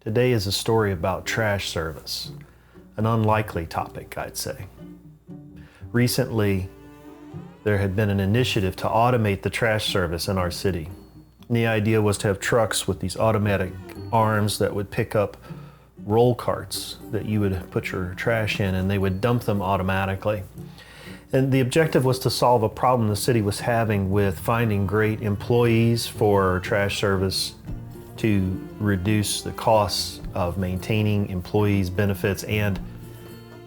Today is a story about trash service, an unlikely topic, I'd say. Recently, there had been an initiative to automate the trash service in our city. And the idea was to have trucks with these automatic arms that would pick up roll carts that you would put your trash in, and they would dump them automatically. And the objective was to solve a problem the city was having with finding great employees for trash service, to reduce the costs of maintaining employees' benefits, and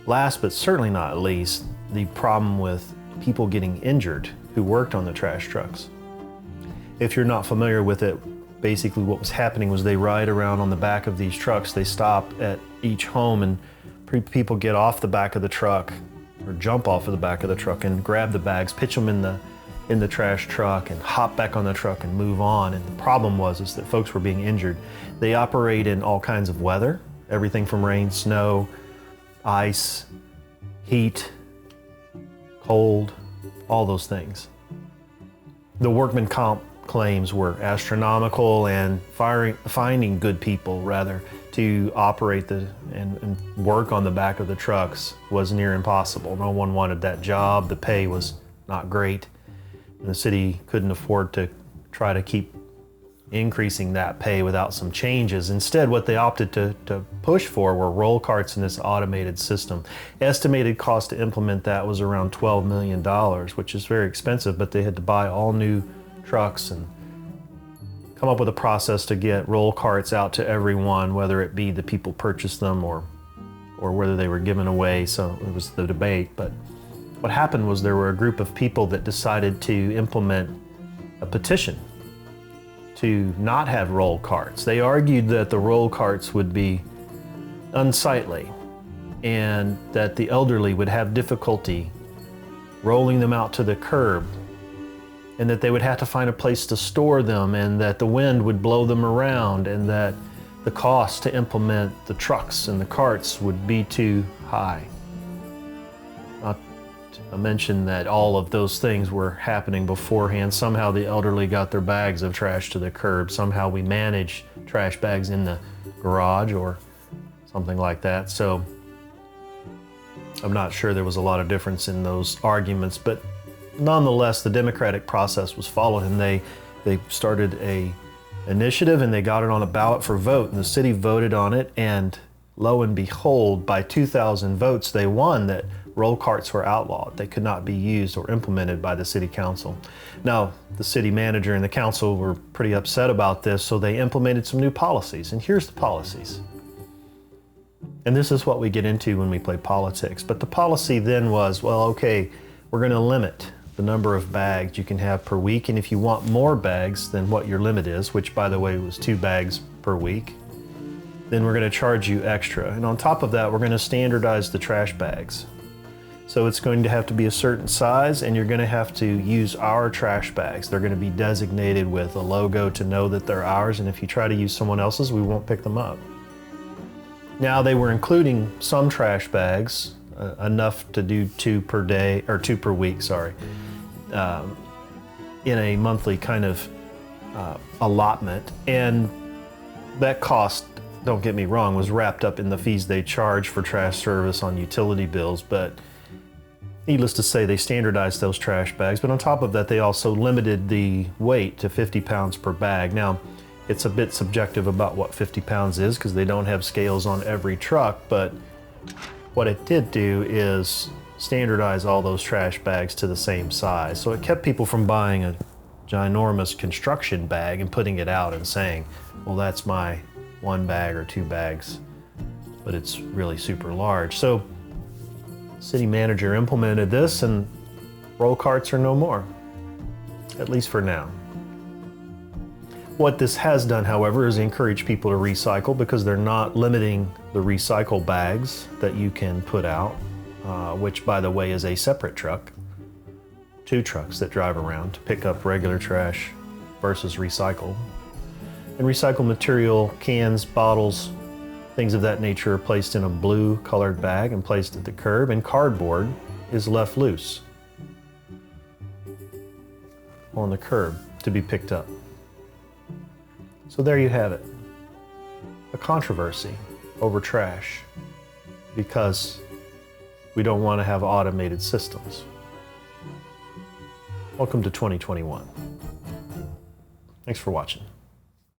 last but certainly not least, the problem with people getting injured who worked on the trash trucks. If you're not familiar with it, basically what was happening was they ride around on the back of these trucks. They stop at each home, and people get off the back of the truck or jump off of the back of the truck and grab the bags, pitch them in the trash truck, and hop back on the truck and move on. And the problem was that folks were being injured. They operate in all kinds of weather, everything from rain, snow, ice, heat, cold, all those things. The workman comp claims were astronomical, and finding good people rather to operate and work on the back of the trucks was near impossible. No one wanted that job. The pay was not great. And the city couldn't afford to try to keep increasing that pay without some changes. Instead, what they opted to push for were roll carts in this automated system. Estimated cost to implement that was around $12 million, which is very expensive, but they had to buy all new trucks and come up with a process to get roll carts out to everyone, whether it be the people purchased them or whether they were given away. So it was the debate. But what happened was there were a group of people that decided to implement a petition to not have roll carts. They argued that the roll carts would be unsightly and that the elderly would have difficulty rolling them out to the curb, and that they would have to find a place to store them, and that the wind would blow them around, and that the cost to implement the trucks and the carts would be too high. Not to mention that all of those things were happening beforehand. Somehow the elderly got their bags of trash to the curb. Somehow we manage trash bags in the garage or something like that. So I'm not sure there was a lot of difference in those arguments, but nonetheless, the democratic process was followed, and they started a initiative and they got it on a ballot for vote, and the city voted on it, and lo and behold, by 2,000 votes, they won that roll carts were outlawed. They could not be used or implemented by the city council. Now, the city manager and the council were pretty upset about this, so they implemented some new policies, and here's the policies. And this is what we get into when we play politics. But the policy then was, well, okay, we're going to limit the number of bags you can have per week, and if you want more bags than what your limit is, which by the way was 2 bags per week, then we're going to charge you extra. And on top of that, we're going to standardize the trash bags. So it's going to have to be a certain size, and you're going to have to use our trash bags. They're going to be designated with a logo to know that they're ours, and if you try to use someone else's, we won't pick them up. Now, they were including some trash bags, enough to do 2 per day, or 2 per week, sorry, in a monthly kind of allotment. And that cost, don't get me wrong, was wrapped up in the fees they charge for trash service on utility bills, but needless to say, they standardized those trash bags. But on top of that, they also limited the weight to 50 pounds per bag. Now, it's a bit subjective about what 50 pounds is because they don't have scales on every truck, but what it did do is standardize all those trash bags to the same size. So it kept people from buying a ginormous construction bag and putting it out and saying, well, that's my 1 bag or 2 bags, but it's really super large. So city manager implemented this, and roll carts are no more, at least for now. What this has done, however, is encourage people to recycle, because they're not limiting the recycle bags that you can put out, which, by the way, is a separate truck. 2 trucks that drive around to pick up regular trash versus recycle. And recycled material, cans, bottles, things of that nature are placed in a blue colored bag and placed at the curb, and cardboard is left loose on the curb to be picked up. So there you have it. a controversy over trash because we don't want to have automated systems. Welcome to 2021. Thanks for watching.